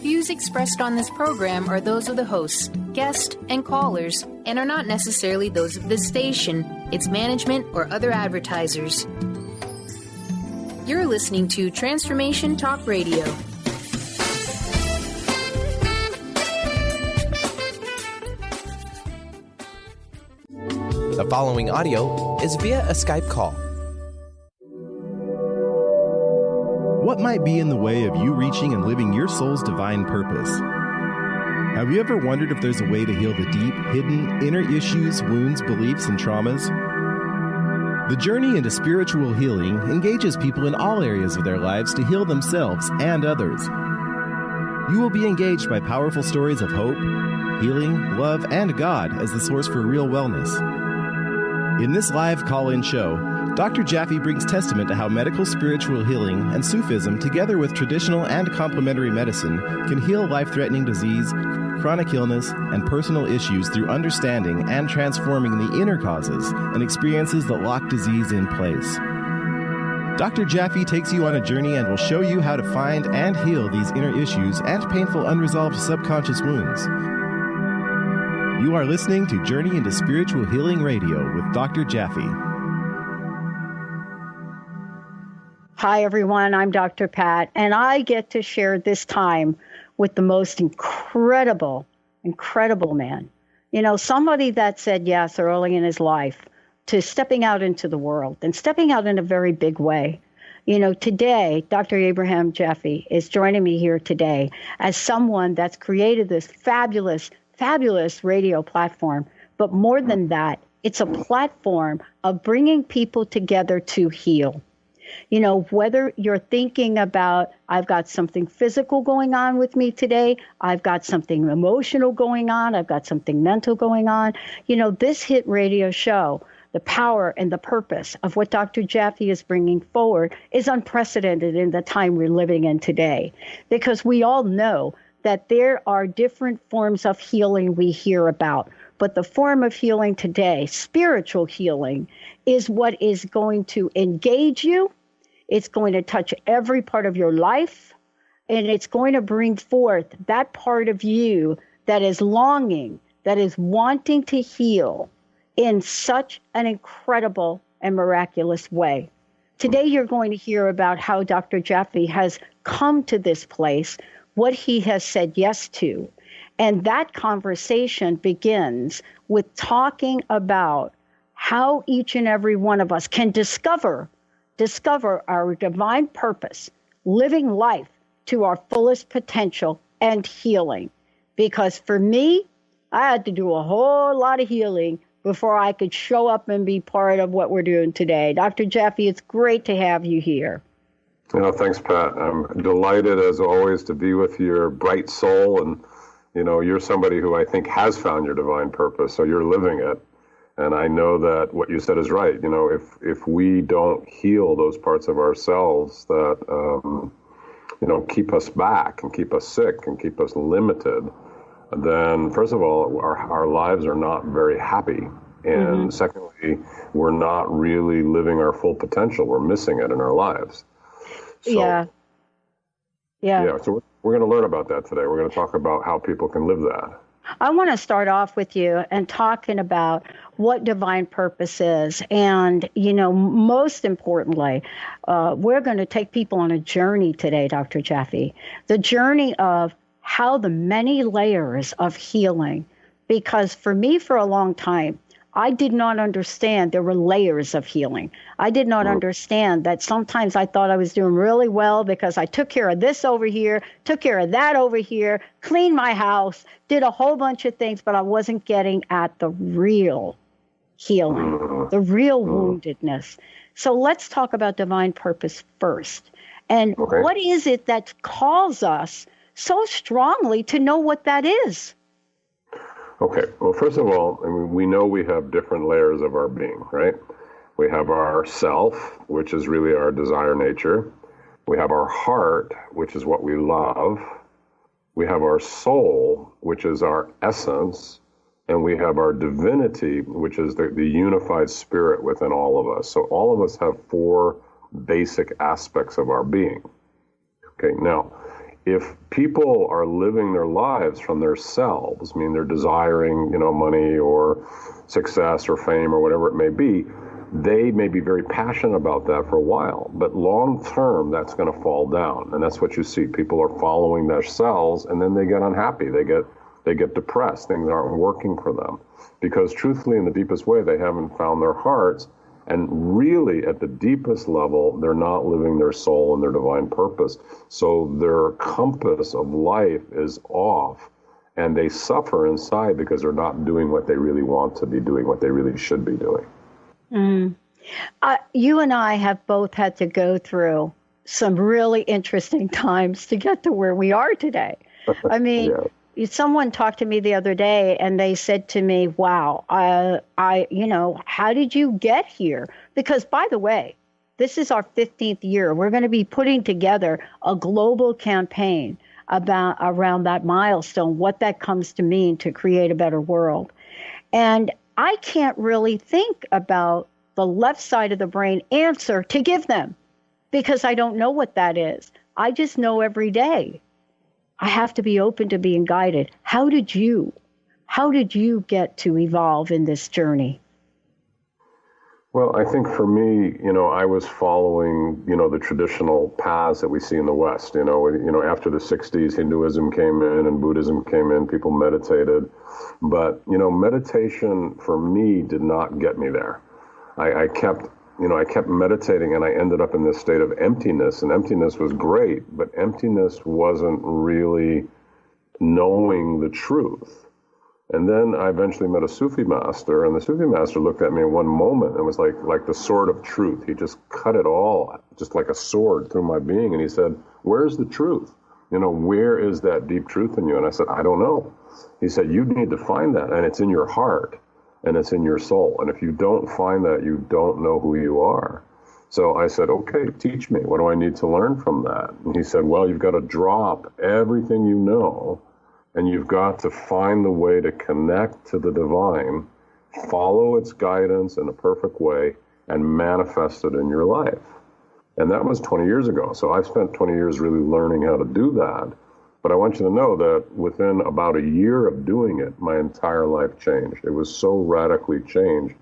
views expressed on this program are those of the hosts, guests, and callers, and are not necessarily those of this station, its management, or other advertisers. You're listening to Transformation Talk Radio. The following audio is via a Skype call. What might be in the way of you reaching and living your soul's divine purpose? Have you ever wondered if there's a way to heal the deep, hidden, inner issues, wounds, beliefs, and traumas? The journey into spiritual healing engages people in all areas of their lives to heal themselves and others. You will be engaged by powerful stories of hope, healing, love, and God as the source for real wellness. In this live call-in show, Dr. Jaffe brings testament to how medical spiritual healing and Sufism, together with traditional and complementary medicine, can heal life-threatening disease, chronic illness, and personal issues through understanding and transforming the inner causes and experiences that lock disease in place. Dr. Jaffe takes you on a journey and will show you how to find and heal these inner issues and painful unresolved subconscious wounds. You are listening to Journey into Spiritual Healing Radio with Dr. Jaffe. Hi, everyone. I'm Dr. Pat, and I get to share this time with the most incredible man. You know, somebody that said yes early in his life to stepping out into the world and stepping out in a very big way. You know, today, Dr. Ibrahim Jaffe is joining me here today as someone that's created this fabulous radio platform. But more than that, it's a platform of bringing people together to heal. You know, whether you're thinking about, I've got something physical going on with me today, I've got something emotional going on, I've got something mental going on. You know, this hit radio show, the power and the purpose of what Dr. Jaffe is bringing forward is unprecedented in the time we're living in today. Because we all know that there are different forms of healing we hear about. But the form of healing today, spiritual healing, is what is going to engage you. It's going to touch every part of your life. And it's going to bring forth that part of you that is longing, that is wanting to heal in such an incredible and miraculous way. Today, you're going to hear about how Dr. Jaffe has come to this place, what he has said yes to. And that conversation begins with talking about how each and every one of us can discover our divine purpose, living life to our fullest potential and healing. Because for me, I had to do a whole lot of healing before I could show up and be part of what we're doing today. Dr. Jaffe, it's great to have you here. You know, thanks, Pat. I'm delighted, as always, to be with your bright soul. And, you know, you're somebody who I think has found your divine purpose, so you're living it. And I know that what you said is right. You know, if we don't heal those parts of ourselves that, you know, keep us back and keep us sick and keep us limited, then, first of all, our lives are not very happy. And secondly, we're not really living our full potential. We're missing it in our lives. So, yeah. So we're going to learn about that today. We're going to talk about how people can live that. I want to start off with you and talking about what divine purpose is. And, you know, most importantly, we're going to take people on a journey today, Dr. Jaffe, the journey of how the many layers of healing, because for me, for a long time, I did not understand there were layers of healing. I did not understand that sometimes I thought I was doing really well because I took care of this over here, took care of that over here, cleaned my house, did a whole bunch of things, but I wasn't getting at the real healing, the real woundedness. So let's talk about divine purpose first. And what is it that calls us so strongly to know what that is? Okay. Well, first of all, I mean, we know we have different layers of our being, right? We have our self, which is really our desire nature. We have our heart, which is what we love. We have our soul, which is our essence. And we have our divinity, which is the unified spirit within all of us. So all of us have four basic aspects of our being. Okay. Now, if people are living their lives from their selves, I mean, they're desiring, money or success or fame or whatever it may be, they may be very passionate about that for a while, but long term, that's going to fall down. And that's what you see. People are following their selves, and then they get unhappy. They get depressed. Things aren't working for them because truthfully, in the deepest way, they haven't found their hearts. And really, at the deepest level, they're not living their soul and their divine purpose. So their compass of life is off, and they suffer inside because they're not doing what they really want to be doing, what they really should be doing. Mm. You and I have both had to go through some really interesting times to get to where we are today. I mean, someone talked to me the other day and they said to me, wow, how did you get here? Because, by the way, this is our 15th year. We're going to be putting together a global campaign around that milestone, what that comes to mean to create a better world. And I can't really think about the left side of the brain answer to give them because I don't know what that is. I just know every day I have to be open to being guided. How did you get to evolve in this journey? Well, I think for me, I was following, the traditional paths that we see in the West. After the 60s, Hinduism came in and Buddhism came in, people meditated. But, meditation for me did not get me there. I kept meditating and I ended up in this state of emptiness, and emptiness was great, but emptiness wasn't really knowing the truth. And then I eventually met a Sufi master, and the Sufi master looked at me in one moment and was like the sword of truth. He just cut it all, just like a sword through my being. And he said, where's the truth? Where is that deep truth in you? And I said, I don't know. He said, you need to find that, and it's in your heart, and it's in your soul. And if you don't find that, you don't know who you are. So I said, okay, teach me. What do I need to learn from that? And he said, well, you've got to drop everything you know, and you've got to find the way to connect to the divine, follow its guidance in a perfect way, and manifest it in your life. And that was 20 years ago. So I've spent 20 years really learning how to do that. But I want you to know that within about a year of doing it, my entire life changed. It was so radically changed.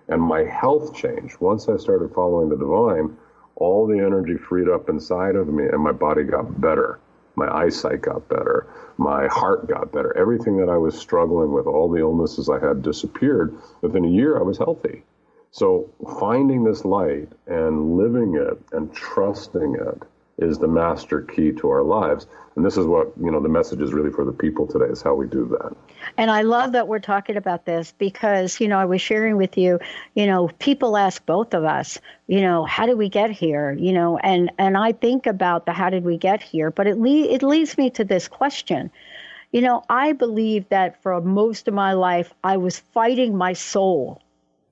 And my health changed. Once I started following the divine, all the energy freed up inside of me, and my body got better. My eyesight got better. My heart got better. Everything that I was struggling with, all the illnesses I had disappeared. Within a year, I was healthy. So finding this light and living it and trusting it is the master key to our lives. And this is what, the message is really for the people today, is how we do that. And I love that we're talking about this because, I was sharing with you, people ask both of us, how did we get here? And I think about the how did we get here, but it leads me to this question. I believe that for most of my life, I was fighting my soul.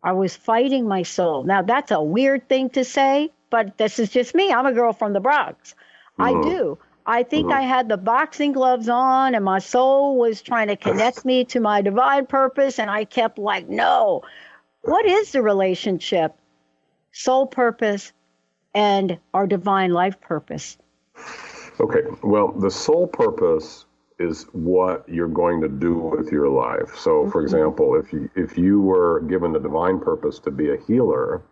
Now, that's a weird thing to say, but this is just me. I'm a girl from the Bronx. I do. I think I had the boxing gloves on and my soul was trying to connect me to my divine purpose. And I kept no. What is the relationship, soul purpose and our divine life purpose? Okay. Well, the soul purpose is what you're going to do with your life. So, for example, if you were given the divine purpose to be a healer,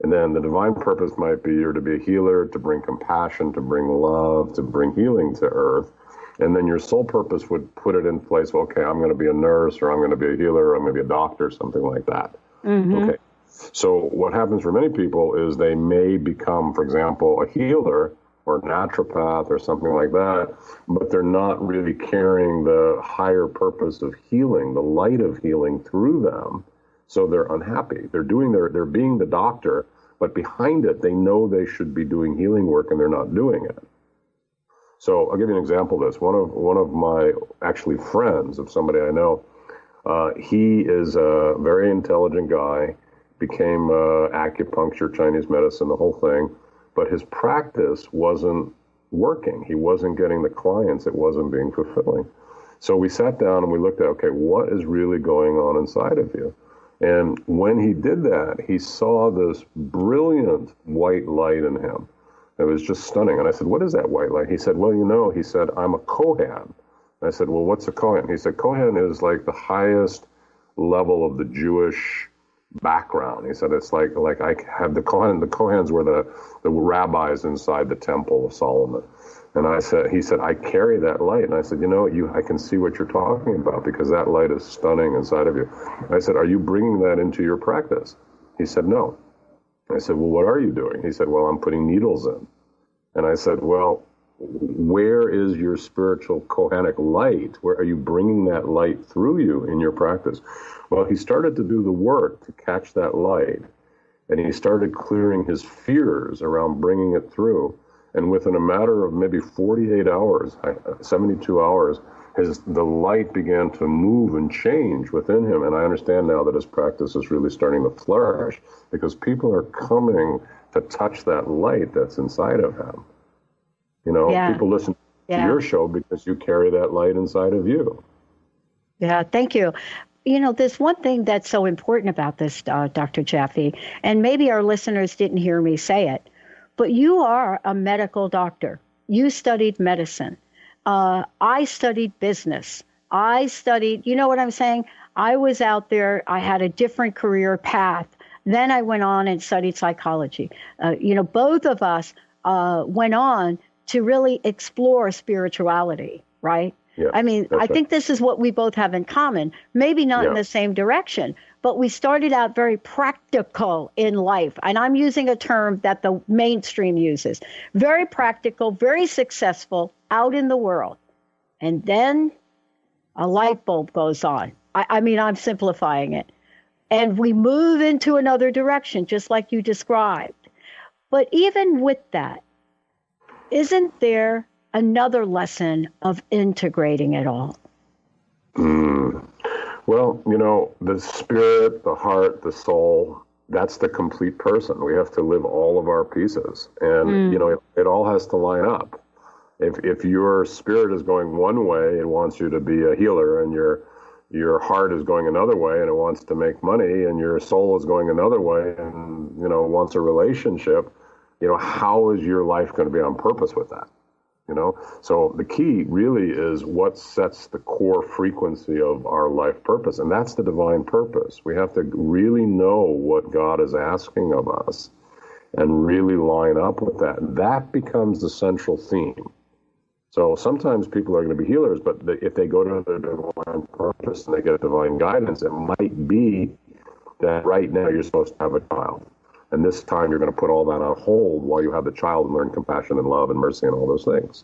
and then the divine purpose might be you're to be a healer, to bring compassion, to bring love, to bring healing to earth. And then your soul purpose would put it in place. Well, okay, I'm going to be a nurse, or I'm going to be a healer, or I'm going to be a doctor, something like that. Okay. So what happens for many people is they may become, for example, a healer or a naturopath or something like that, but they're not really carrying the higher purpose of healing, the light of healing through them. So they're unhappy. They're being the doctor, but behind it, they know they should be doing healing work and they're not doing it. So I'll give you an example of this. One of my actually friends of somebody I know, he is a very intelligent guy, became acupuncture, Chinese medicine, the whole thing, but his practice wasn't working. He wasn't getting the clients. It wasn't being fulfilling. So we sat down and we looked at, okay, what is really going on inside of you? And when he did that, he saw this brilliant white light in him. It was just stunning. And I said, what is that white light? He said, well, he said, I'm a Kohen. I said, well, what's a Kohen? He said, Kohen is like the highest level of the Jewish background. He said, it's like I have the Kohens were the rabbis inside the temple of Solomon. And he said, I carry that light. And I said, I can see what you're talking about because that light is stunning inside of you. I said, are you bringing that into your practice? He said, no. I said, well, what are you doing? He said, well, I'm putting needles in. And I said, well, where is your spiritual Kohanic light? Where are you bringing that light through you in your practice? Well, he started to do the work to catch that light, and he started clearing his fears around bringing it through. And within a matter of maybe 48 hours, 72 hours, the light began to move and change within him. And I understand now that his practice is really starting to flourish because people are coming to touch that light that's inside of him. People listen to your show because you carry that light inside of you. Yeah, thank you. There's one thing that's so important about this, Dr. Jaffe, and maybe our listeners didn't hear me say it, but you are a medical doctor. You studied medicine. I studied business. I studied, you know what I'm saying? I was out there. I had a different career path. Then I went on and studied psychology. Both of us went on to really explore spirituality, right? Yeah, I think this is what we both have in common. Maybe not in the same direction, but we started out very practical in life. And I'm using a term that the mainstream uses. Very practical, very successful out in the world. And then a light bulb goes on. I'm simplifying it. And we move into another direction, just like you described. But even with that, isn't there another lesson of integrating it all? Well, the spirit, the heart, the soul, that's the complete person. We have to live all of our pieces. And, it all has to line up. If your spirit is going one way and wants you to be a healer, and your heart is going another way and it wants to make money, and your soul is going another way and, wants a relationship, how is your life going to be on purpose with that? So the key really is what sets the core frequency of our life purpose. And that's the divine purpose. We have to really know what God is asking of us and really line up with that. That becomes the central theme. So sometimes people are going to be healers, but if they go to their divine purpose and they get divine guidance, it might be that right now you're supposed to have a child. And this time you're going to put all that on hold while you have the child and learn compassion and love and mercy and all those things.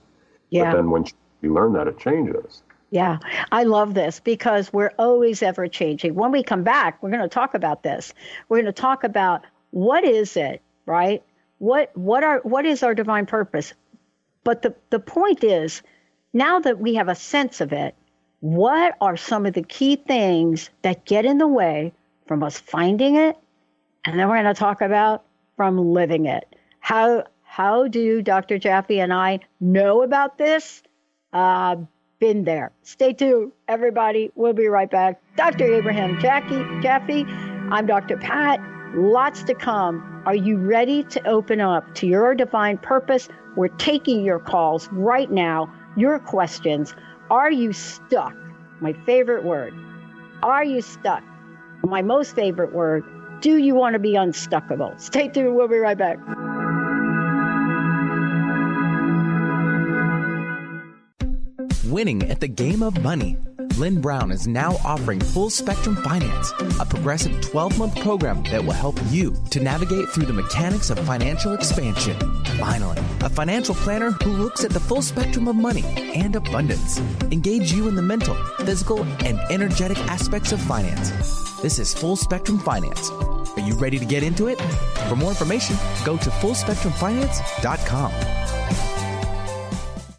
Yeah. But then when you learn that, it changes. Yeah, I love this because we're always ever changing. When we come back, we're going to talk about this. We're going to talk about what is it, right? What is our divine purpose? But the point is, now that we have a sense of it, what are some of the key things that get in the way from us finding it? And then we're going to talk about from living it. How do Dr. Jaffe and I know about this? Been there. Stay tuned, everybody. We'll be right back. Dr. Ibrahim Jaffe, I'm Dr. Pat. Lots to come. Are you ready to open up to your divine purpose? We're taking your calls right now, your questions. Are you stuck? My favorite word. Are you stuck? My most favorite word. Do you want to be unstuckable? Stay tuned. We'll be right back. Winning at the game of money. Lynn Brown is now offering Full Spectrum Finance, a progressive 12-month program that will help you to navigate through the mechanics of financial expansion. Finally, a financial planner who looks at the full spectrum of money and abundance. Engage you in the mental, physical, and energetic aspects of finance. This is Full Spectrum Finance. Are you ready to get into it? For more information, go to fullspectrumfinance.com.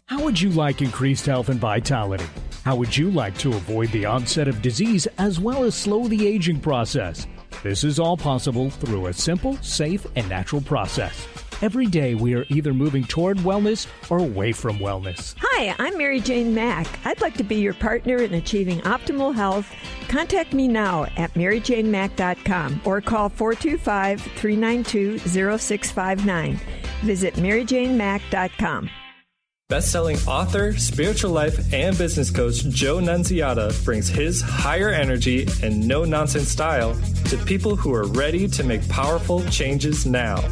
How would you like increased health and vitality? How would you like to avoid the onset of disease as well as slow the aging process? This is all possible through a simple, safe, and natural process. Every day we are either moving toward wellness or away from wellness. Hi, I'm Mary Jane Mack. I'd like to be your partner in achieving optimal health. Contact me now at maryjanemack.com or call 425-392-0659. Visit MaryJaneMack.com. Best-selling author, spiritual life, and business coach Joe Nunziata brings his higher energy and no-nonsense style to people who are ready to make powerful changes now.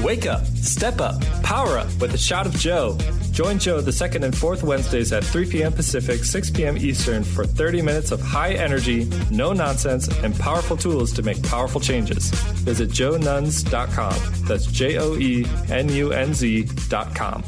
Wake up, step up, power up with a shot of Joe. Join Joe the second and fourth Wednesdays at 3 p.m. Pacific, 6 p.m. Eastern for 30 minutes of high energy, no nonsense, and powerful tools to make powerful changes. Visit joenuns.com. That's JOENUNZ.com.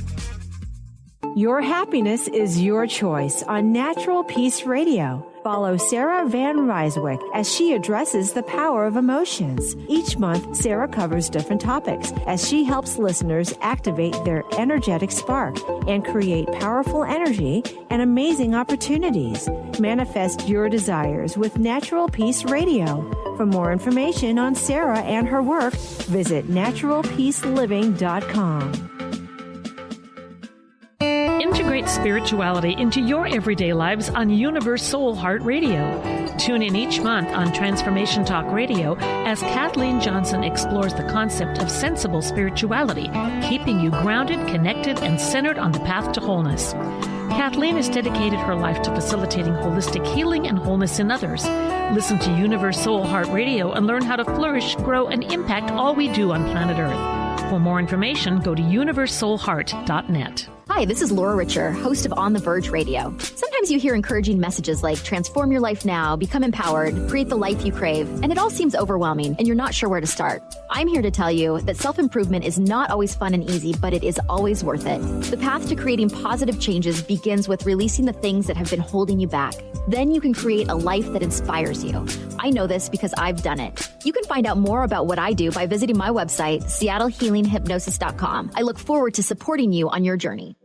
Your happiness is your choice on Natural Peace Radio. Follow Sarah Van Ryswick as she addresses the power of emotions. Each month, Sarah covers different topics as she helps listeners activate their energetic spark and create powerful energy and amazing opportunities. Manifest your desires with Natural Peace Radio. For more information on Sarah and her work, visit naturalpeaceliving.com. Integrate spirituality into your everyday lives on Universe Soul Heart Radio. Tune in each month on Transformation Talk Radio as Kathleen Johnson explores the concept of sensible spirituality, keeping you grounded, connected, and centered on the path to wholeness. Kathleen has dedicated her life to facilitating holistic healing and wholeness in others. Listen to Universe Soul Heart Radio and learn how to flourish, grow, and impact all we do on planet Earth. For more information, go to universesoulheart.net. Hi, this is Laura Richer, host of On the Verge Radio. Sometimes you hear encouraging messages like transform your life now, become empowered, create the life you crave, and it all seems overwhelming and you're not sure where to start. I'm here to tell you that self-improvement is not always fun and easy, but it is always worth it. The path to creating positive changes begins with releasing the things that have been holding you back. Then you can create a life that inspires you. I know this because I've done it. You can find out more about what I do by visiting my website, seattlehealinghypnosis.com. I look forward to supporting you on your journey.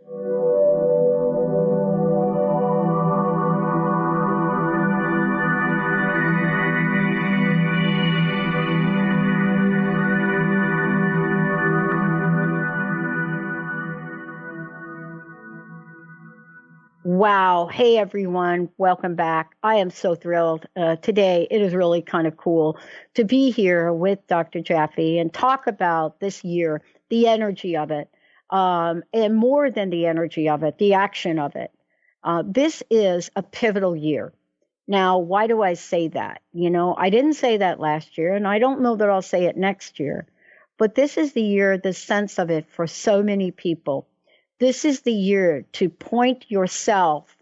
Wow. Hey, everyone. Welcome back. I am so thrilled. Today, it is really kind of cool to be here with Dr. Jaffe and talk about this year, the energy of it, and more than the energy of it, the action of it. This is a pivotal year. Now, why do I say that? You know, I didn't say that last year, and I don't know that I'll say it next year. But this is the year, the sense of it for so many people. This is the year to point yourself,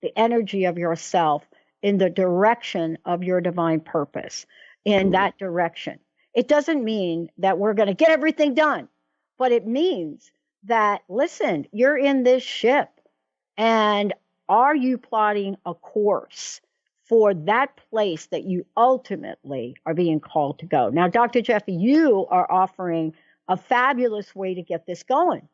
the energy of yourself, in the direction of your divine purpose, in that direction. It doesn't mean that we're going to get everything done, but it means that, listen, you're in this ship, and are you plotting a course for that place that you ultimately are being called to go? Now, Dr. Jaffe, you are offering a fabulous way to get this going.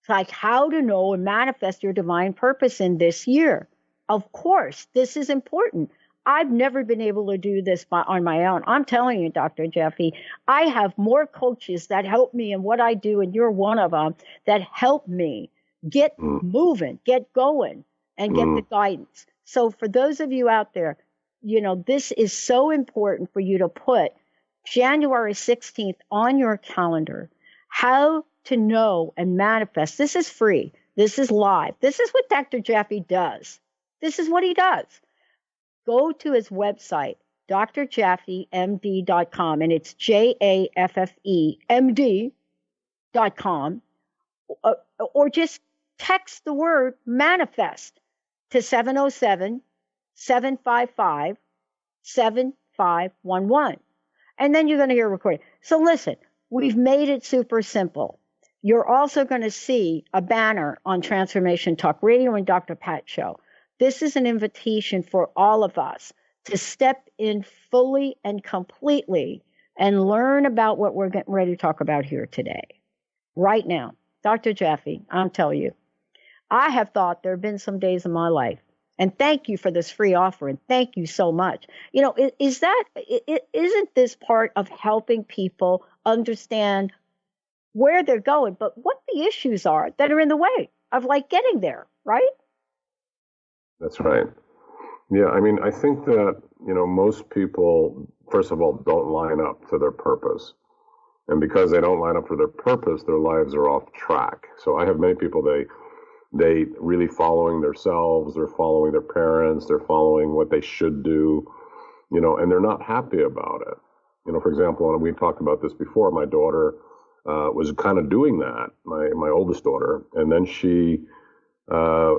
Like how to know and manifest your divine purpose in this year. Of course, this is important. I've never been able to do this on my own. I'm telling you, Dr. Jaffe, I have more coaches that help me in what I do, and you're one of them, that help me get moving, get going, and get the guidance. So for those of you out there, you know, this is so important for you to put January 16th on your calendar. How to know and manifest. This is free. This is live. This is what Dr. Jaffe does. This is what he does. Go to his website, drjaffemd.com, and it's JAFFEMD.com, or just text the word manifest to 707-755-7511. And then you're going to hear a recording. So listen, we've made it super simple. You're also going to see a banner on Transformation Talk Radio and Dr. Pat Show. This is an invitation for all of us to step in fully and completely and learn about what we're getting ready to talk about here today. Right now, Dr. Jaffe, I'll tell you, I have thought there have been some days in my life, and thank you for this free offering. Thank you so much. You know, isn't this part of helping people understand where they're going, but what the issues are that are in the way of like getting there, right? That's right. Yeah, I mean, I think that, you know, most people, first of all, don't line up to their purpose. And because they don't line up for their purpose, their lives are off track. So I have many people, they really following themselves, they're following their parents, they're following what they should do, and they're not happy about it. For example, and we talked about this before, my daughter was kind of doing that, my oldest daughter, and then she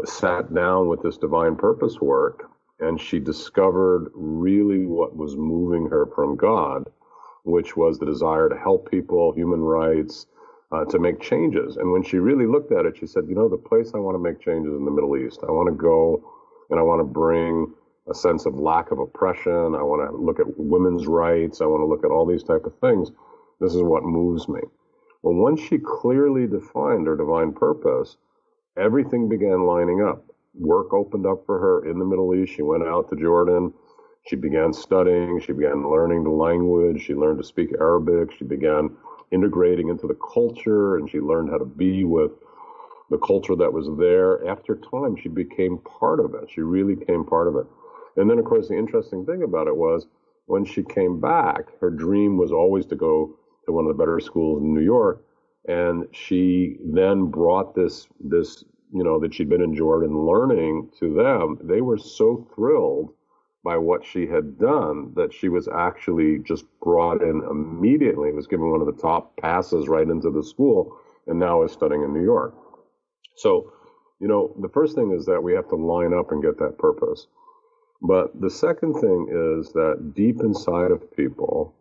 sat down with this divine purpose work, and she discovered really what was moving her from God, which was the desire to help people, human rights, to make changes. And when she really looked at it, she said, the place I want to make changes in the Middle East. I want to go and I want to bring a sense of lack of oppression. I want to look at women's rights. I want to look at all these type of things. This is what moves me. Well, once she clearly defined her divine purpose, everything began lining up. Work opened up for her in the Middle East. She went out to Jordan. She began studying. She began learning the language. She learned to speak Arabic. She began integrating into the culture, and she learned how to be with the culture that was there. After time, she became part of it. She really became part of it. And then, of course, the interesting thing about it was when she came back, her dream was always to go to one of the better schools in New York. And she then brought this, that she'd been in Jordan learning to them. They were so thrilled by what she had done that she was actually just brought in immediately, was given one of the top passes right into the school, and now is studying in New York. So, the first thing is that we have to line up and get that purpose. But the second thing is that deep inside of people,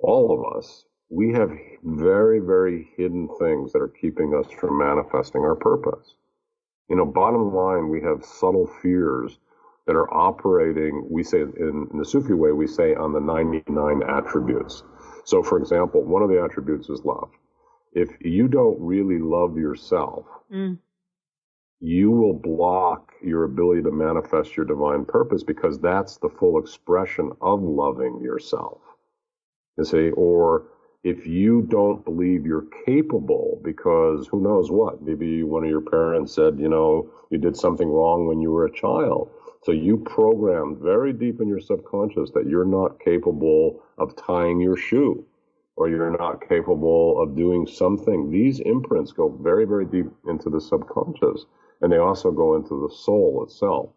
all of us, we have very, very hidden things that are keeping us from manifesting our purpose. Bottom line, we have subtle fears that are operating, we say in the Sufi way, we say on the 99 attributes. So, for example, one of the attributes is love. If you don't really love yourself, you will block your ability to manifest your divine purpose, because that's the full expression of loving yourself. You see, or if you don't believe you're capable, because who knows what, maybe one of your parents said, you did something wrong when you were a child. So you programmed very deep in your subconscious that you're not capable of tying your shoe, or you're not capable of doing something. These imprints go very, very deep into the subconscious, and they also go into the soul itself.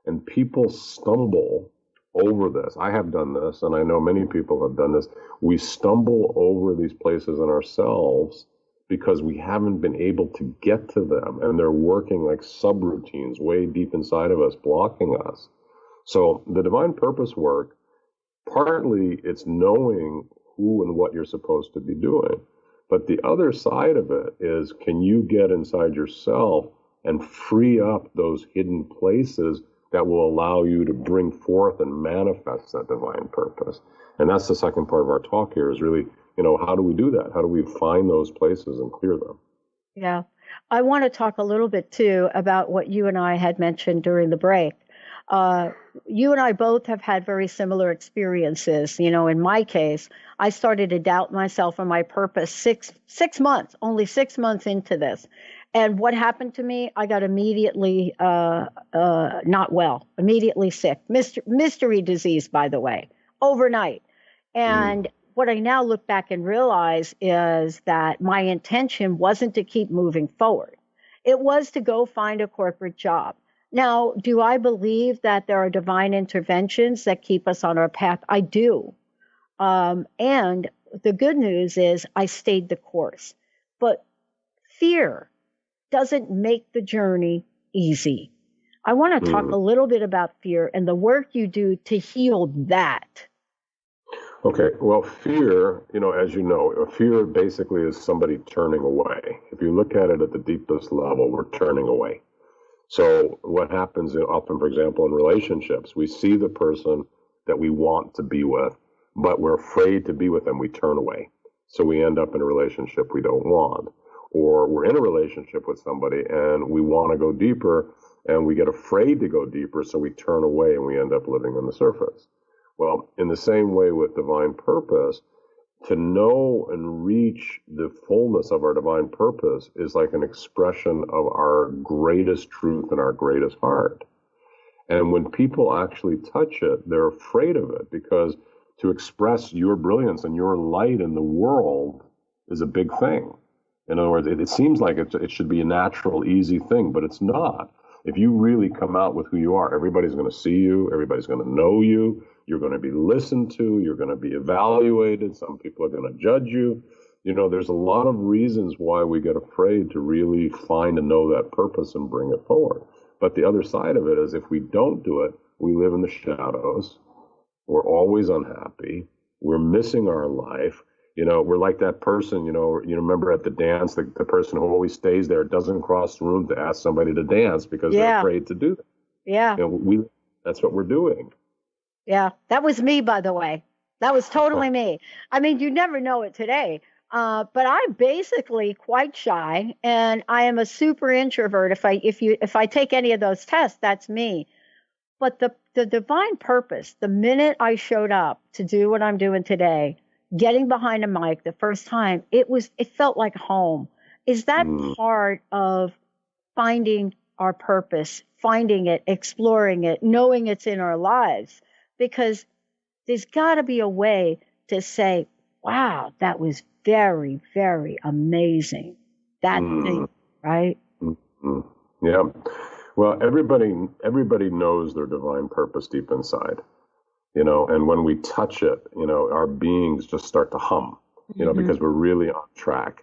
And people stumble over this. I have done this, and I know many people have done this. We stumble over these places in ourselves because we haven't been able to get to them, and they're working like subroutines way deep inside of us, blocking us. So the divine purpose work, partly it's knowing who and what you're supposed to be doing. But the other side of it is, can you get inside yourself and free up those hidden places that will allow you to bring forth and manifest that divine purpose? And that's the second part of our talk here, is really, how do we do that? How do we find those places and clear them? Yeah. I want to talk a little bit, too, about what you and I had mentioned during the break. You and I both have had very similar experiences. In my case, I started to doubt myself and my purpose only 6 months into this. And what happened to me? I got immediately not well, immediately sick. Mystery disease, by the way, overnight. And what I now look back and realize is that my intention wasn't to keep moving forward. It was to go find a corporate job. Now, do I believe that there are divine interventions that keep us on our path? I do. And the good news is I stayed the course. But fear doesn't make the journey easy. I want to talk a little bit about fear and the work you do to heal that. Okay, well, fear, as you know, fear basically is somebody turning away. If you look at it at the deepest level, we're turning away. So what happens often, for example, in relationships, we see the person that we want to be with, but we're afraid to be with them. We turn away. So we end up in a relationship we don't want. Or we're in a relationship with somebody and we want to go deeper and we get afraid to go deeper, so we turn away and we end up living on the surface. Well, in the same way with divine purpose, to know and reach the fullness of our divine purpose is like an expression of our greatest truth and our greatest heart. And when people actually touch it, they're afraid of it, because to express your brilliance and your light in the world is a big thing. In other words, it seems like it should be a natural, easy thing, but it's not. If you really come out with who you are, everybody's going to see you, everybody's going to know you, you're going to be listened to, you're going to be evaluated, some people are going to judge you. There's a lot of reasons why we get afraid to really find and know that purpose and bring it forward. But the other side of it is if we don't do it, we live in the shadows, we're always unhappy, we're missing our life. We're like that person, you remember at the dance, the person who always stays there, doesn't cross the room to ask somebody to dance because they're afraid to do that. Yeah. That's what we're doing. Yeah. That was me, by the way. That was totally me. I mean, you never know it today. But I'm basically quite shy, and I am a super introvert. If I take any of those tests, that's me. But the divine purpose, the minute I showed up to do what I'm doing today, getting behind a mic the first time, it felt like home. Is that part of finding our purpose, finding it, exploring it, knowing it's in our lives? Because there's got to be a way to say, wow, that was very, very amazing. That thing, right? Mm-hmm. Yeah. Well, everybody knows their divine purpose deep inside. And when we touch it, our beings just start to hum, because we're really on track.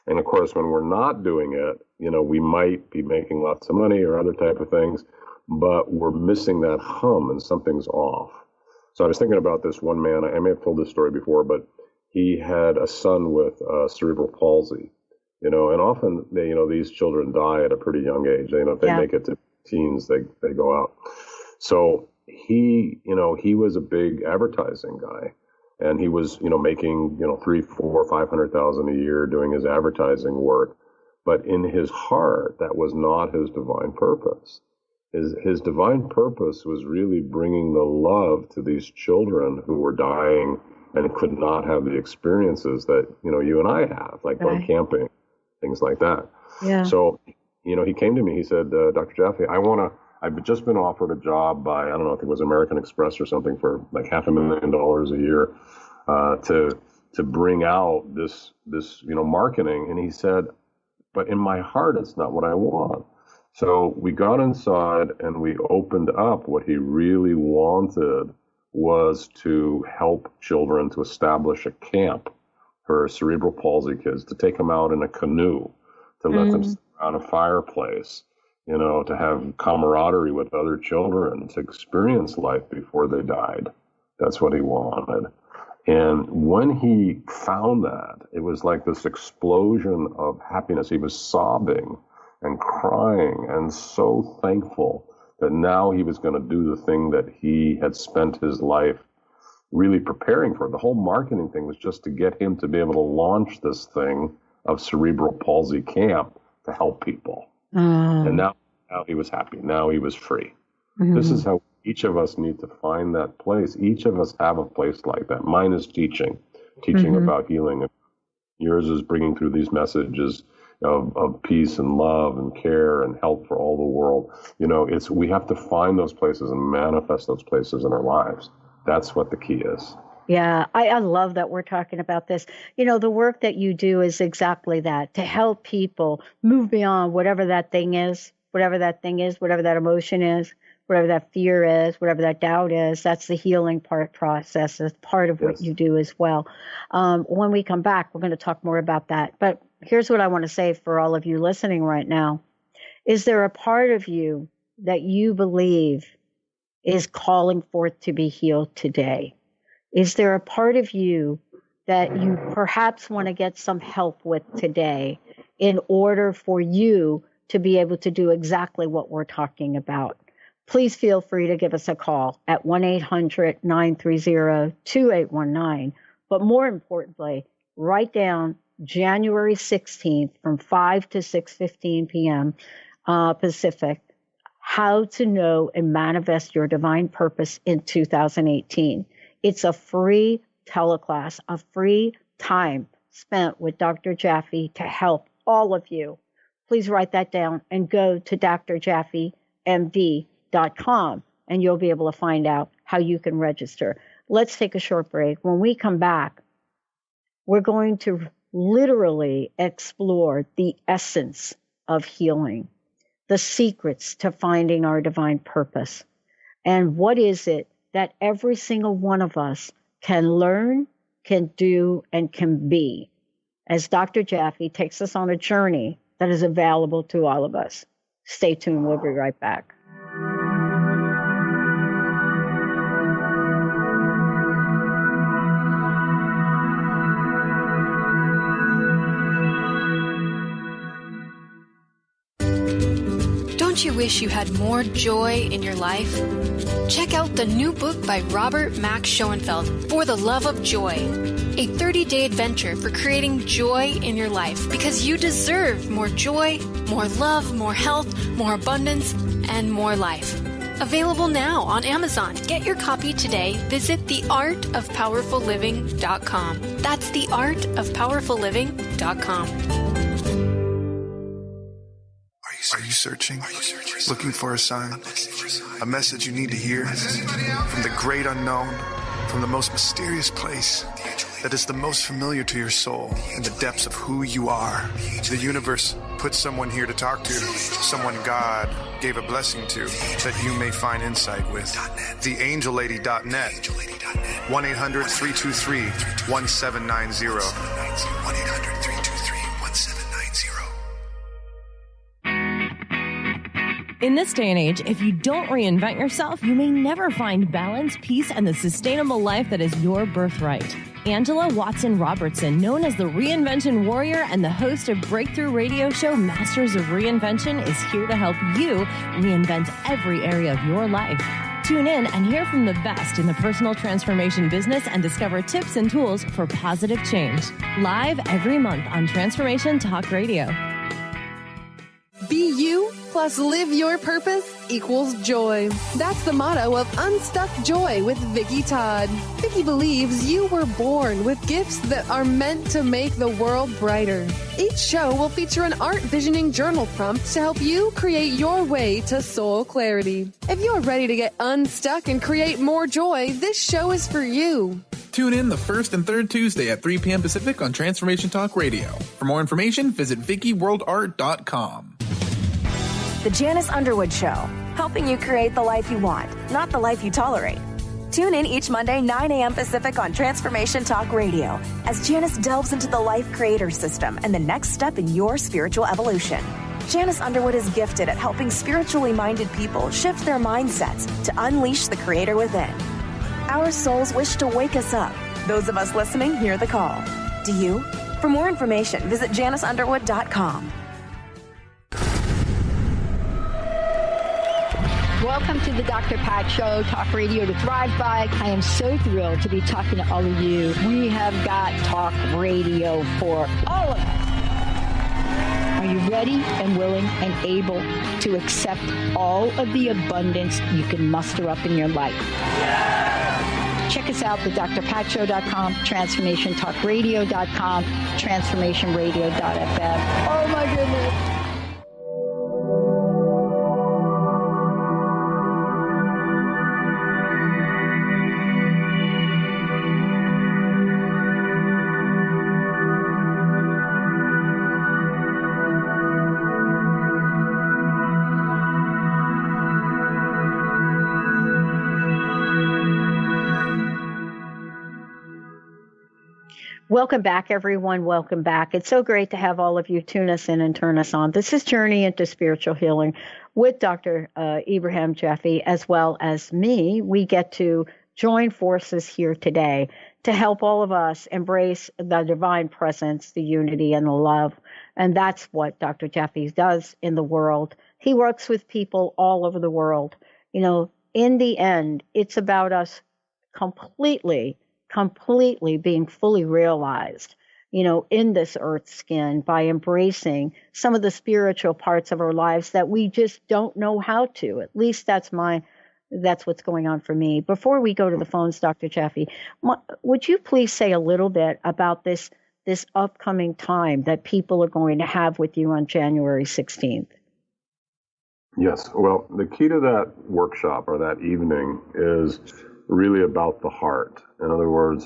And of course, when we're not doing it, we might be making lots of money or other type of things, but we're missing that hum and something's off. So I was thinking about this one man, I may have told this story before, but he had a son with cerebral palsy, and often these children die at a pretty young age. If they make it to teens, they go out. So he was a big advertising guy, and he was, making, $300,000, $400,000, $500,000 a year doing his advertising work. But in his heart, that was not his divine purpose. His divine purpose was really bringing the love to these children who were dying and could not have the experiences that, you and I have, like going camping, things like that. Yeah. So, he came to me, he said, Dr. Jaffe, I've just been offered a job by, I don't know if it was American Express or something, for like $500,000 a year to bring out this marketing. And he said, but in my heart, it's not what I want. So we got inside and we opened up. What he really wanted was to help children to establish a camp for cerebral palsy kids, to take them out in a canoe, to let them sit around a fireplace, to have camaraderie with other children, to experience life before they died. That's what he wanted. And when he found that, it was like this explosion of happiness. He was sobbing and crying and so thankful that now he was going to do the thing that he had spent his life really preparing for. The whole marketing thing was just to get him to be able to launch this thing of cerebral palsy camp to help people. And now he was happy. Now he was free. This is how each of us need to find that place. Each of us have a place like that. Mine is teaching about healing. Yours is bringing through these messages of peace and love and care and help for all the world. We have to find those places and manifest those places in our lives. That's what the key is. Yeah, I love that we're talking about this. The work that you do is exactly that, to help people move beyond whatever that thing is, whatever that emotion is, whatever that fear is, whatever that doubt is. That's the healing process. That's part of what you do as well. When we come back, we're going to talk more about that. But here's what I want to say for all of you listening right now. Is there a part of you that you believe is calling forth to be healed today? Is there a part of you that you perhaps want to get some help with today in order for you to be able to do exactly what we're talking about? Please feel free to give us a call at 1-800-930-2819. But more importantly, write down January 16th from 5 to 6:15 p.m. Pacific, how to know and manifest your divine purpose in 2018. It's a free teleclass, a free time spent with Dr. Jaffe to help all of you. Please write that down and go to drjaffemd.com and you'll be able to find out how you can register. Let's take a short break. When we come back, we're going to literally explore the essence of healing, the secrets to finding our divine purpose. And what is it that every single one of us can learn, can do, and can be, as Dr. Jaffe takes us on a journey that is available to all of us. Stay tuned. We'll be right back. Don't you wish you had more joy in your life? Check out the new book by Robert Max Schoenfeld, For the Love of Joy, a 30-day adventure for creating joy in your life, because you deserve more joy, more love, more health, more abundance, and more life. Available now on Amazon. Get your copy today. Visit theartofpowerfulliving.com. That's theartofpowerfulliving.com. Are you searching? Looking for a sign? A message you need to hear? From the great unknown, from the most mysterious place that is the most familiar to your soul in the depths of who you are. The universe put someone here to talk to, someone God gave a blessing to, that you may find insight with. TheAngelLady.net. 1-800-323-1790. 1-800-323-1790. In this day and age, if you don't reinvent yourself, you may never find balance, peace, and the sustainable life that is your birthright. Angela Watson Robertson, known as the Reinvention Warrior and the host of breakthrough radio show Masters of Reinvention, is here to help you reinvent every area of your life. Tune in and hear from the best in the personal transformation business and discover tips and tools for positive change. Live every month on Transformation Talk Radio. Be you plus live your purpose equals joy. That's the motto of Unstuck Joy with Vicki Todd. Vicki believes you were born with gifts that are meant to make the world brighter. Each show will feature an art visioning journal prompt to help you create your way to soul clarity. If you're ready to get unstuck and create more joy, this show is for you. Tune in the first and third Tuesday at 3 p.m. Pacific on Transformation Talk Radio. For more information, visit VickiWorldArt.com. The Janice Underwood Show, helping you create the life you want, not the life you tolerate. Tune in each Monday, 9 a.m. Pacific on Transformation Talk Radio as Janice delves into the life creator system and the next step in your spiritual evolution. Janice Underwood is gifted at helping spiritually minded people shift their mindsets to unleash the creator within. Our souls wish to wake us up. Those of us listening hear the call. Do you? For more information, visit JaniceUnderwood.com. Welcome to the Dr. Pat Show, Talk Radio to Thrive By. I am so thrilled to be talking to all of you. We have got talk radio for all of us. Are you ready and willing and able to accept all of the abundance you can muster up in your life? Check us out at drpatshow.com, transformationtalkradio.com, transformationradio.fm. Oh my goodness. Welcome back, everyone. Welcome back. It's so great to have all of you tune us in and turn us on. This is Journey into Spiritual Healing with Dr. Ibrahim Jaffe, as well as me. We get to join forces here today to help all of us embrace the divine presence, the unity, and the love. And that's what Dr. Jaffe does in the world. He works with people all over the world. You know, in the end, it's about us completely being fully realized, you know, in this earth skin by embracing some of the spiritual parts of our lives that we just don't know how to. At least that's what's going on for me. Before we go to the phones, Dr. Jaffe, would you please say a little bit about this upcoming time that people are going to have with you on January 16th? Yes. Well, the key to that workshop or that evening is really about the heart. In other words,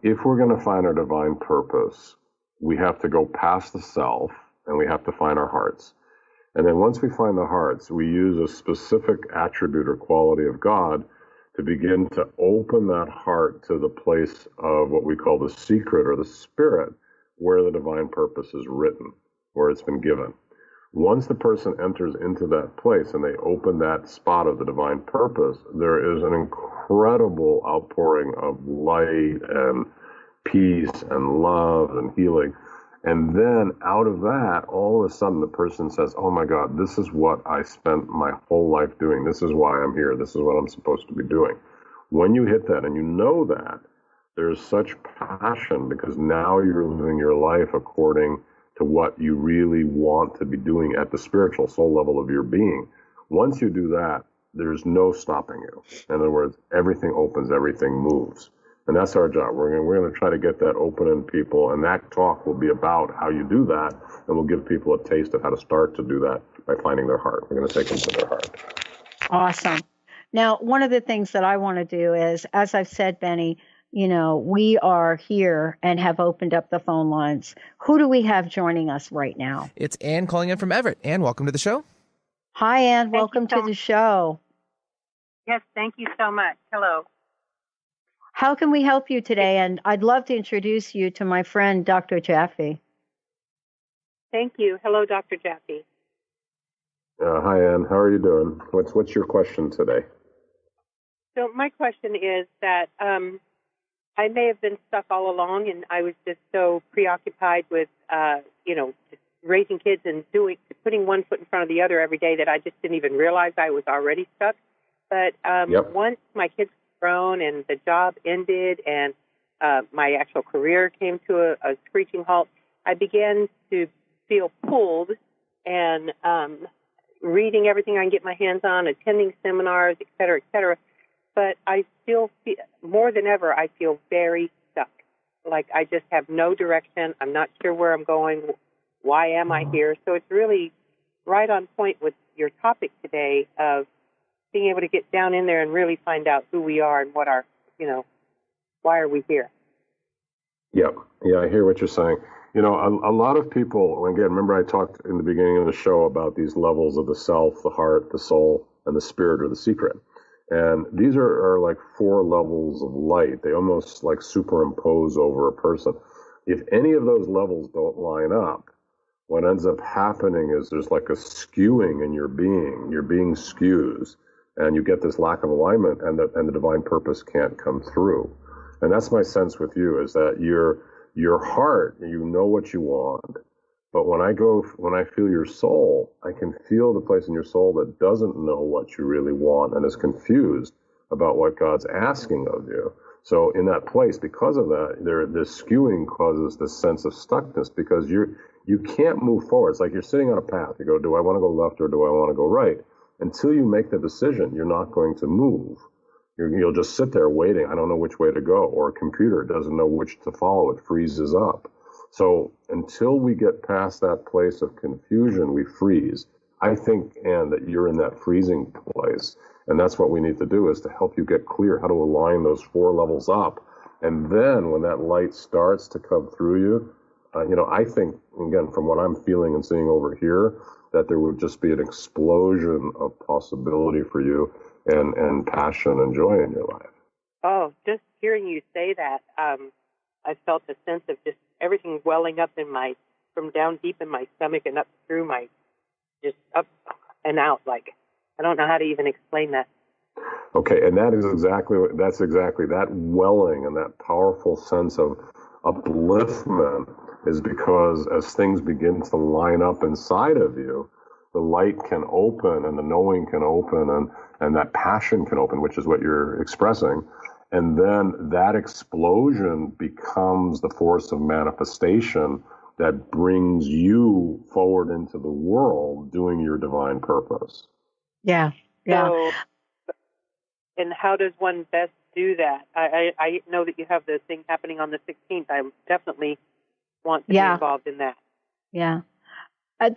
If we're going to find our divine purpose, we have to go past the self and we have to find our hearts. And then once we find the hearts, we use a specific attribute or quality of God to begin to open that heart to the place of what we call the secret or the spirit, where the divine purpose is written, where it's been given. Once the person enters into that place and they open that spot of the divine purpose, there is an incredible outpouring of light and peace and love and healing. And then out of that, all of a sudden the person says, oh my God, this is what I spent my whole life doing. This is why I'm here. This is what I'm supposed to be doing. When you hit that and you know that, there's such passion because now you're living your life according to what you really want to be doing at the spiritual soul level of your being. Once you do that, there's no stopping you. In other words, everything opens, everything moves. And that's our job. We're going to try to get that open in people, and that talk will be about how you do that, and we'll give people a taste of how to start to do that by finding their heart. We're going to take them to their heart. Awesome. Now, one of the things that I want to do is, as I've said, Benny, we are here and have opened up the phone lines. Who do we have joining us right now? It's Ann calling in from Everett. Ann, welcome to the show. Hi, Ann. Welcome to the show. Yes, thank you so much. Hello. How can we help you today? And I'd love to introduce you to my friend, Dr. Jaffe. Thank you. Hello, Dr. Jaffe. Hi, Ann. How are you doing? What's your question today? So my question is that I may have been stuck all along, and I was just so preoccupied with, just raising kids and putting one foot in front of the other every day that I just didn't even realize I was already stuck. But once my kids were grown and the job ended and my actual career came to a screeching halt, I began to feel pulled and reading everything I can get my hands on, attending seminars, et cetera, but I still feel, more than ever, I feel very stuck. Like I just have no direction. I'm not sure where I'm going. Why am I here? So it's really right on point with your topic today of being able to get down in there and really find out who we are and what our, why are we here? Yeah, I hear what you're saying. A lot of people, again, remember I talked in the beginning of the show about these levels of the self, the heart, the soul, and the spirit or the secret. And these are like 4 levels of light. They almost like superimpose over a person. If any of those levels don't line up, what ends up happening is there's like a skewing in your being skews, and you get this lack of alignment, and the divine purpose can't come through. And that's my sense with you, is that your heart, you know what you want, but when I feel your soul, I can feel the place in your soul that doesn't know what you really want and is confused about what God's asking of you. So in that place, because of that, this skewing causes this sense of stuckness, because you can't move forward. It's like you're sitting on a path. You go, do I want to go left or do I want to go right? Until you make the decision, you're not going to move. You'll just sit there waiting. I don't know which way to go. Or a computer doesn't know which to follow. It freezes up. So until we get past that place of confusion, we freeze. I think, Ann, that you're in that freezing place. And that's what we need to do, is to help you get clear how to align those 4 levels up. And then when that light starts to come through you, I think, again, from what I'm feeling and seeing over here, that there would just be an explosion of possibility for you and passion and joy in your life. Oh, just hearing you say that, I felt a sense of just everything welling up from down deep in my stomach and up through just up and out. Like, I don't know how to even explain that. Okay, and that's exactly that welling and that powerful sense of upliftment is because as things begin to line up inside of you, the light can open and the knowing can open and that passion can open, which is what you're expressing. And then that explosion becomes the force of manifestation that brings you forward into the world doing your divine purpose. Yeah. So, and how does one best do that? I know that you have the thing happening on the 16th. I definitely want to be involved in that. Yeah.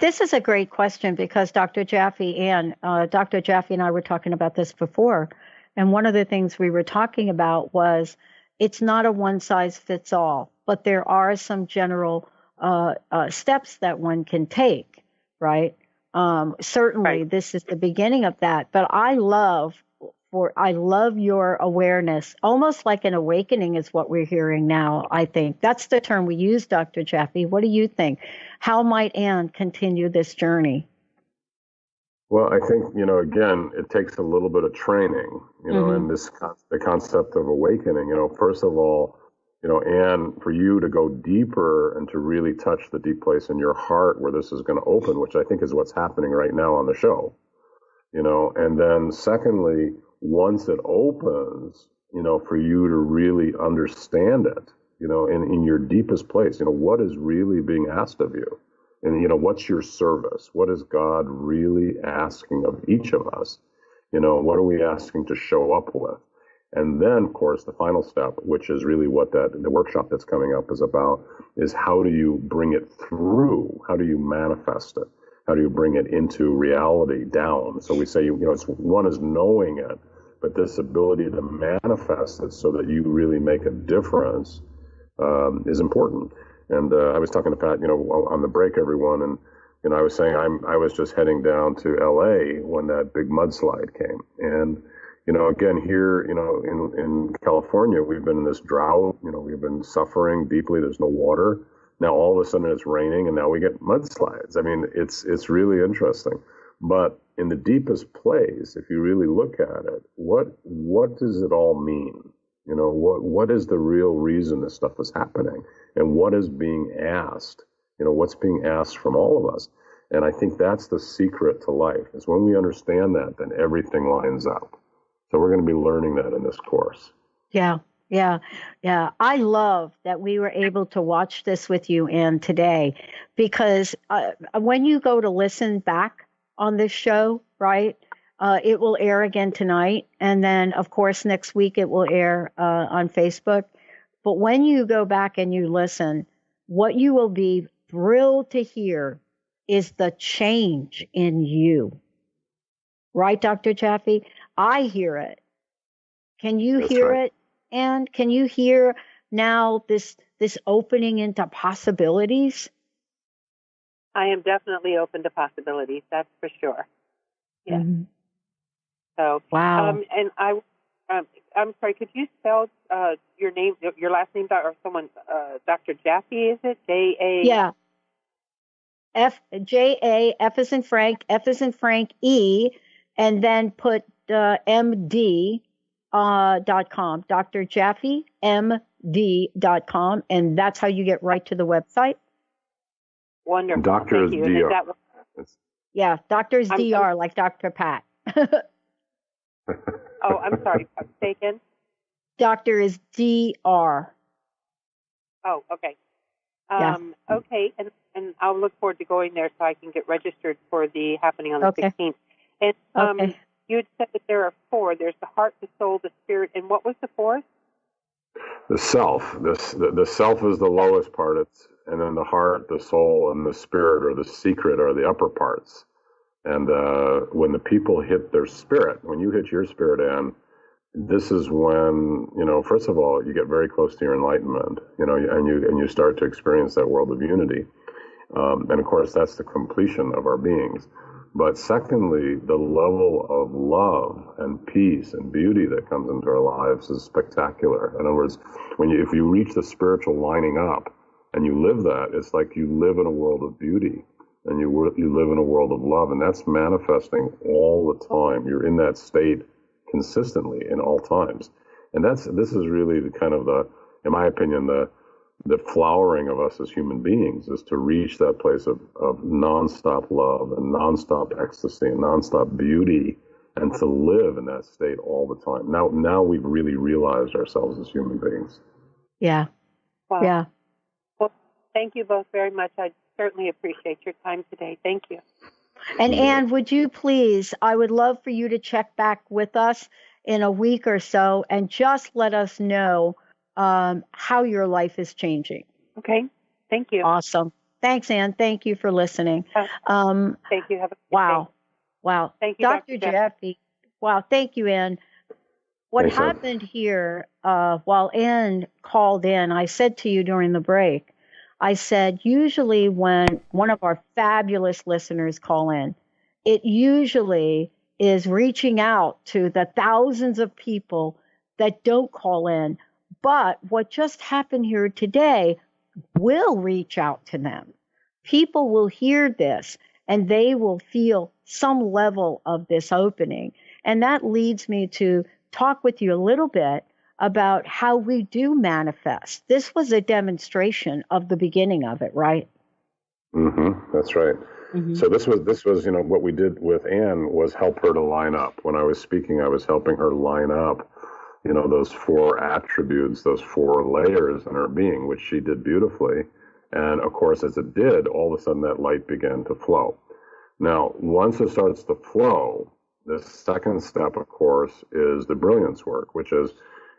This is a great question because Dr. Jaffe and I were talking about this before. And one of the things we were talking about was, it's not a one size fits all, but there are some general steps that one can take, right? Certainly, this is the beginning of that. But I love your awareness, almost like an awakening is what we're hearing now. I think that's the term we use, Dr. Jaffe. What do you think? How might Anne continue this journey? Well, I think, again, it takes a little bit of training, and the concept of awakening, first of all, Anne, for you to go deeper and to really touch the deep place in your heart where this is going to open, which I think is what's happening right now on the show, and then secondly, once it opens, for you to really understand it, in your deepest place, what is really being asked of you? And, what's your service? What is God really asking of each of us? What are we asking to show up with? And then, of course, the final step, which is really what the workshop that's coming up is about, is how do you bring it through? How do you manifest it? How do you bring it into reality down? So we say, one is knowing it, but this ability to manifest it so that you really make a difference is important. And I was talking to Pat, on the break, everyone, and I was saying I was just heading down to L.A. when that big mudslide came. And, again, here, in California, we've been in this drought, we've been suffering deeply. There's no water. Now, all of a sudden it's raining and now we get mudslides. I mean, it's really interesting. But in the deepest place, if you really look at it, what does it all mean? What is the real reason this stuff is happening? And what is being asked? What's being asked from all of us? And I think that's the secret to life, is when we understand that, then everything lines up. So we're going to be learning that in this course. Yeah. I love that we were able to watch this with you, Anne, today, because when you go to listen back on this show, right, it will air again tonight. And then, of course, next week it will air on Facebook. But when you go back and you listen, what you will be thrilled to hear is the change in you. Right, Dr. Jaffe? I hear it. Can you hear it? And can you hear now this opening into possibilities? I am definitely open to possibilities. That's for sure. Yeah. Mm-hmm. So wow. And I'm sorry. Could you spell your name, your last name, or someone? Dr. Jaffe, is it? J-A? Yeah. J-A, F as in Frank, F as in Frank, E, and then put MD. .com, Dr. Jaffe, MD.com, and that's how you get right to the website. Wonderful. Doctor is DR. Yeah, Doctor is DR, like Dr. Pat. Oh, I'm sorry. Say again? Doctor is DR. Oh, okay. Yeah. Okay, and I'll look forward to going there so I can get registered for the happening on the 16th. And okay. You had said that there are 4. There's the heart, the soul, the spirit, and what was the 4th? The self. The self is the lowest part. And then the heart, the soul, and the spirit, or the secret, are the upper parts. And when the people hit their spirit, when you hit your spirit, Anne, this is when, first of all, you get very close to your enlightenment, and you start to experience that world of unity. And of course, that's the completion of our beings. But secondly, the level of love and peace and beauty that comes into our lives is spectacular. In other words, if you reach the spiritual lining up and you live that, it's like you live in a world of beauty and you live in a world of love, and that's manifesting all the time. You're in that state consistently in all times. And this is really the kind of in my opinion, the flowering of us as human beings, is to reach that place of nonstop love and nonstop ecstasy and nonstop beauty, and to live in that state all the time. Now we've really realized ourselves as human beings. Yeah. Wow. Yeah. Well, thank you both very much. I certainly appreciate your time today. Thank you. And Anne, would you please, I would love for you to check back with us in a week or so and just let us know how your life is changing. Okay. Thank you. Awesome. Thanks, Anne. Thank you for listening. Thank you. Have a good day. Wow. Thank you, Dr. Jaffe. Wow. Thank you, Anne. What happened here, while Ann called in, I said to you during the break, I said, usually when one of our fabulous listeners call in, it usually is reaching out to the thousands of people that don't call in. But what just happened here today will reach out to them. People will hear this and they will feel some level of this opening. And that leads me to talk with you a little bit about how we do manifest. This was a demonstration of the beginning of it, right? That's right. So this was, what we did with Ann was help her to line up. When I was speaking, I was helping her line up, those 4 attributes, those 4 layers in her being, which she did beautifully. And of course, as it did, all of a sudden that light began to flow. Now, once it starts to flow, the second step, of course, is the brilliance work, which is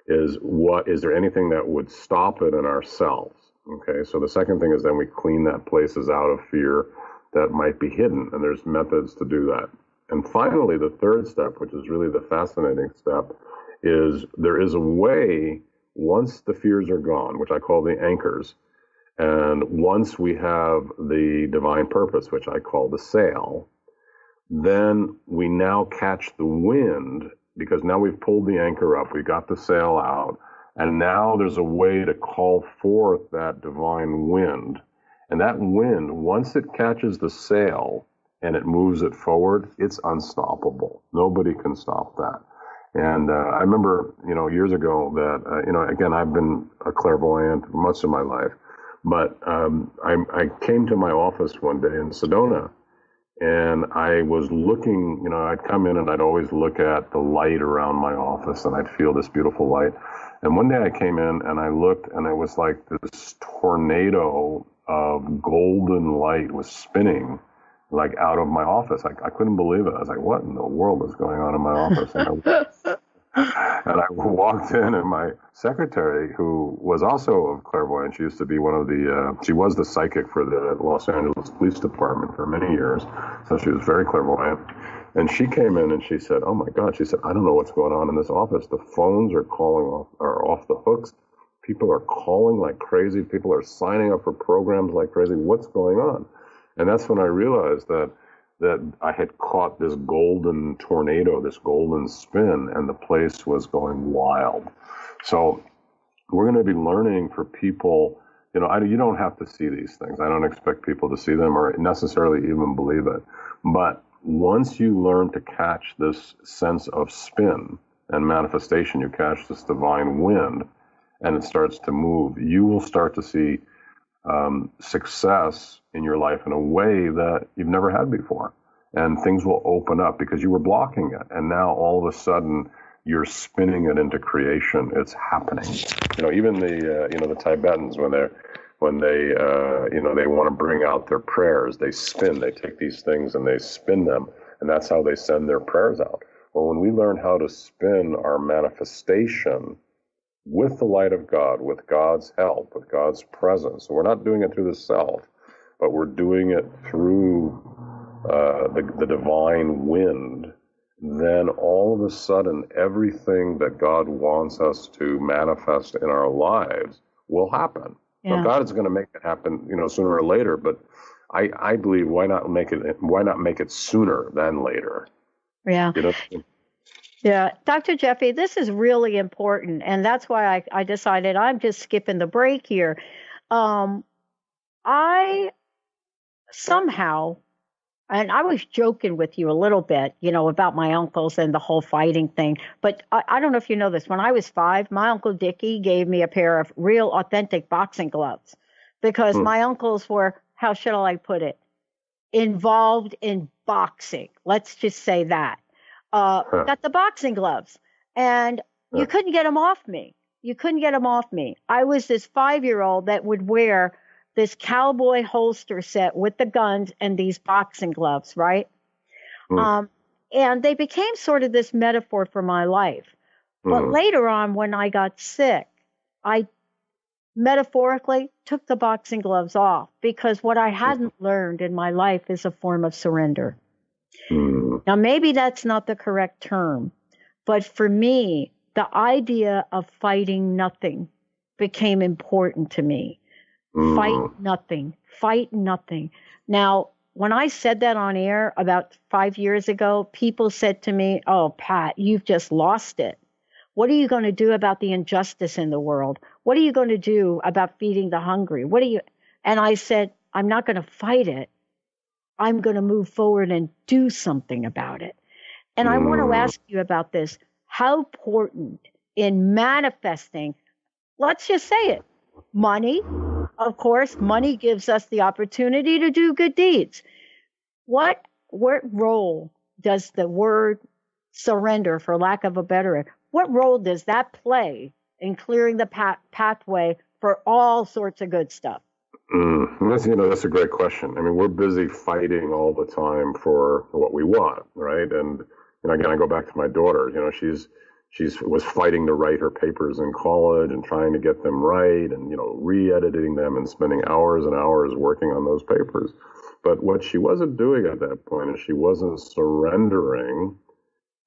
there anything that would stop it in ourselves? Okay, so the second thing is then we clean that places out of fear that might be hidden, and there's methods to do that. And finally, the third step, which is really the fascinating step, is there is a way, once the fears are gone, which I call the anchors, and once we have the divine purpose, which I call the sail, then we now catch the wind, because now we've pulled the anchor up, we got the sail out, and now there's a way to call forth that divine wind. And that wind, once it catches the sail and it moves it forward, it's unstoppable. Nobody can stop that. And I remember, years ago that, again, I've been a clairvoyant much of my life, but I came to my office one day in Sedona, and I was looking, I'd come in and I'd always look at the light around my office, and I'd feel this beautiful light. And one day I came in and I looked, and it was like this tornado of golden light was spinning like out of my office. I couldn't believe it. I was like, what in the world is going on in my office? And I walked in, and my secretary, who was also of clairvoyance, she used to be she was the psychic for the Los Angeles Police Department for many years, so she was very clairvoyant. And she came in and she said, oh my God, she said, I don't know what's going on in this office. The phones are off the hooks. People are calling like crazy. People are signing up for programs like crazy. What's going on? And that's when I realized that I had caught this golden tornado, this golden spin, and the place was going wild. So we're going to be learning for people, you don't have to see these things. I don't expect people to see them or necessarily even believe it. But once you learn to catch this sense of spin and manifestation, you catch this divine wind, and it starts to move, you will start to see success in your life in a way that you've never had before. And things will open up because you were blocking it. And now all of a sudden you're spinning it into creation. It's happening. Even the Tibetans, when they want to bring out their prayers, they take these things and they spin them. And that's how they send their prayers out. Well, when we learn how to spin our manifestation with the light of God, with God's help, with God's presence, so we're not doing it through the self, but we're doing it through the divine wind, then all of a sudden everything that God wants us to manifest in our lives will happen. Yeah. Now, God is going to make it happen, sooner or later, but I believe why not make it sooner than later? Yeah. Yeah, Dr. Jaffe, this is really important, and that's why I decided I'm just skipping the break here. I somehow, and I was joking with you a little bit, about my uncles and the whole fighting thing, but I don't know if you know this. When I was 5, my Uncle Dickie gave me a pair of real authentic boxing gloves because my uncles were, how should I put it, involved in boxing. Let's just say that. Got the boxing gloves, and you couldn't get them off me. I was this 5-year-old that would wear this cowboy holster set with the guns and these boxing gloves, right? And they became sort of this metaphor for my life. But later on, when I got sick, I metaphorically took the boxing gloves off because what I hadn't learned in my life is a form of surrender. Now, maybe that's not the correct term, but for me, the idea of fighting nothing became important to me. Fight nothing. Fight nothing. Now, when I said that on air about 5 years ago, people said to me, "Oh, Pat, you've just lost it. What are you going to do about the injustice in the world? What are you going to do about feeding the hungry? And I said, I'm not going to fight it. I'm going to move forward and do something about it. And I want to ask you about this. How important in manifesting, let's just say it, money, of course, money gives us the opportunity to do good deeds. What role does the word surrender, for lack of a better word, what role does that play in clearing the pathway for all sorts of good stuff? That's a great question. I mean, we're busy fighting all the time for what we want, right? And again, I go back to my daughter. She was fighting to write her papers in college and trying to get them right, and re-editing them and spending hours and hours working on those papers. But what she wasn't doing at that point is she wasn't surrendering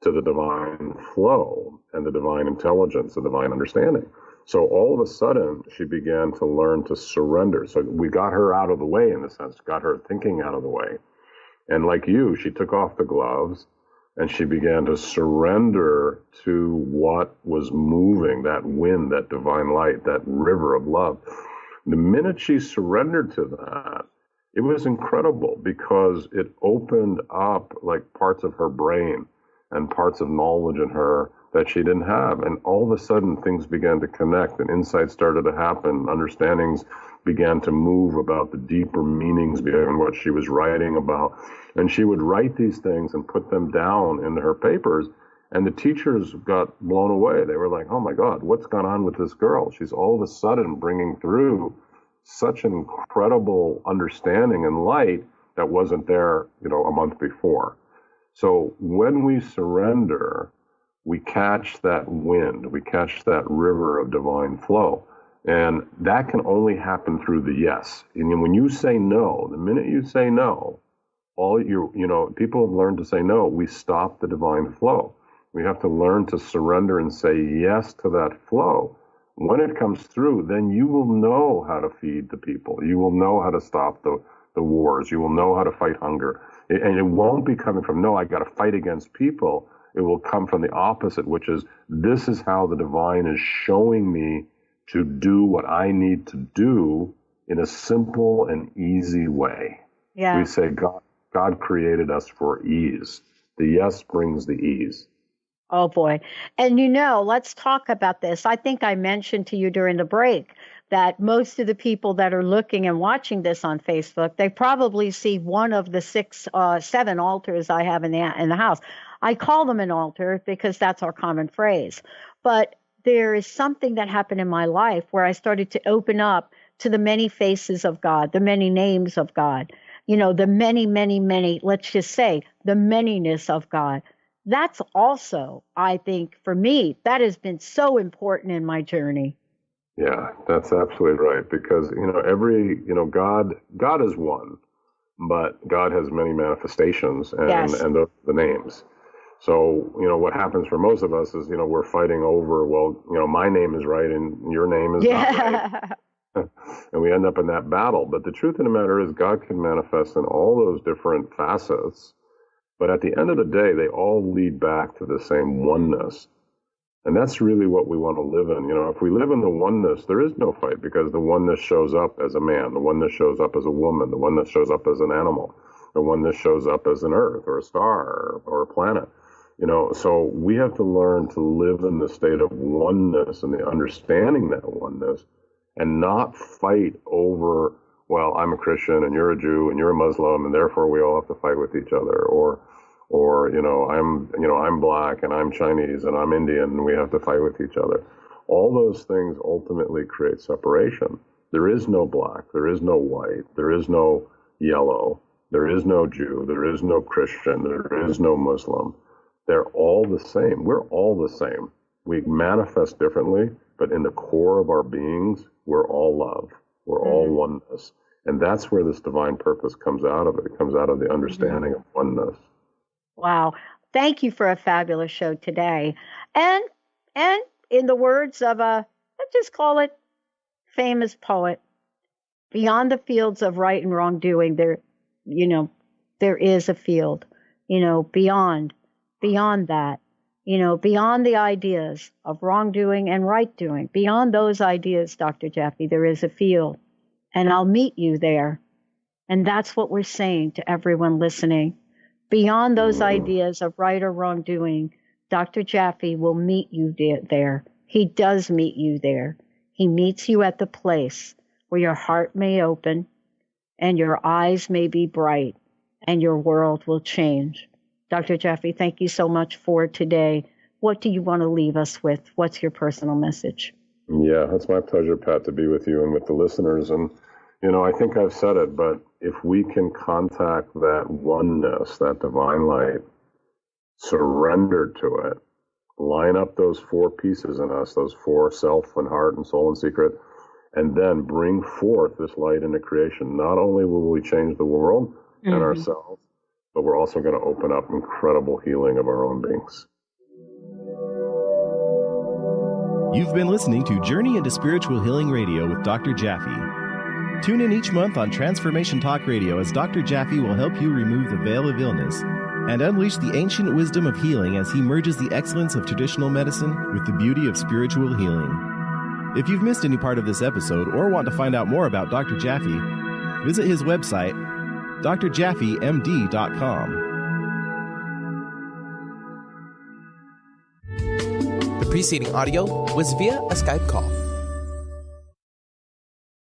to the divine flow and the divine intelligence, the divine understanding. So all of a sudden, she began to learn to surrender. So we got her out of the way, in a sense, got her thinking out of the way. And like you, she took off the gloves and she began to surrender to what was moving, that wind, that divine light, that river of love. The minute she surrendered to that, it was incredible because it opened up like parts of her brain and parts of knowledge in her that she didn't have. And all of a sudden, things began to connect and insights started to happen. Understandings began to move about the deeper meanings behind what she was writing about. And she would write these things and put them down in her papers. And the teachers got blown away. They were like, oh my God, what's gone on with this girl? She's all of a sudden bringing through such an incredible understanding and light that wasn't there, a month before. So when we surrender, we catch that wind, we catch that river of divine flow. And that can only happen through the yes. And when you say no, the minute you say no, people have learned to say no, we stop the divine flow. We have to learn to surrender and say yes to that flow. When it comes through, then you will know how to feed the people. You will know how to stop the wars. You will know how to fight hunger. And it won't be coming from, no, I got to fight against people. It will come from the opposite, which is, this is how the divine is showing me to do what I need to do in a simple and easy way. Yeah. We say God created us for ease. The yes brings the ease. Oh, boy. And let's talk about this. I think I mentioned to you during the break that most of the people that are looking and watching this on Facebook, they probably see one of the 7 altars I have in the house. I call them an altar because that's our common phrase. But there is something that happened in my life where I started to open up to the many faces of God, the many names of God, the many, many, many, let's just say, the manyness of God. That's also, I think, for me, that has been so important in my journey. Yeah, that's absolutely right. Because, God is one, but God has many manifestations and those are the names. So, what happens for most of us is, we're fighting over, my name is right and your name is not right. And we end up in that battle. But the truth of the matter is God can manifest in all those different facets. But at the end of the day, they all lead back to the same oneness. And that's really what we want to live in. If we live in the oneness, there is no fight because the oneness shows up as a man, the oneness shows up as a woman, the oneness shows up as an animal, the oneness shows up as an earth or a star or a planet. So we have to learn to live in the state of oneness and the understanding that oneness and not fight over, well, I'm a Christian and you're a Jew and you're a Muslim and therefore we all have to fight with each other, or I'm black and I'm Chinese and I'm Indian and we have to fight with each other. All those things ultimately create separation. There is no black, there is no white, there is no yellow, there is no Jew, there is no Christian, there is no Muslim. They're all the same. We're all the same. We manifest differently, but in the core of our beings, we're all love. We're all oneness. And that's where this divine purpose comes out of it. It comes out of the understanding of oneness. Wow. Thank you for a fabulous show today. And And in the words of let's just call it famous poet, beyond the fields of right and wrongdoing, there is a field, beyond that, beyond the ideas of wrongdoing and right doing, beyond those ideas, Dr. Jaffe, there is a field, and I'll meet you there. And that's what we're saying to everyone listening. Beyond those ideas of right or wrongdoing, Dr. Jaffe will meet you there. He does meet you there. He meets you at the place where your heart may open and your eyes may be bright and your world will change. Dr. Jaffe, thank you so much for today. What do you want to leave us with? What's your personal message? Yeah, it's my pleasure, Pat, to be with you and with the listeners. And, I think I've said it, but if we can contact that oneness, that divine light, surrender to it, line up those 4 pieces in us, those 4, self and heart and soul and secret, and then bring forth this light into creation, not only will we change the world and ourselves, but we're also going to open up incredible healing of our own beings. You've been listening to Journey into Spiritual Healing Radio with Dr. Jaffe. Tune in each month on Transformation Talk Radio as Dr. Jaffe will help you remove the veil of illness and unleash the ancient wisdom of healing as he merges the excellence of traditional medicine with the beauty of spiritual healing. If you've missed any part of this episode or want to find out more about Dr. Jaffe, visit his website, drjaffemd.com. The preceding audio was via a Skype call.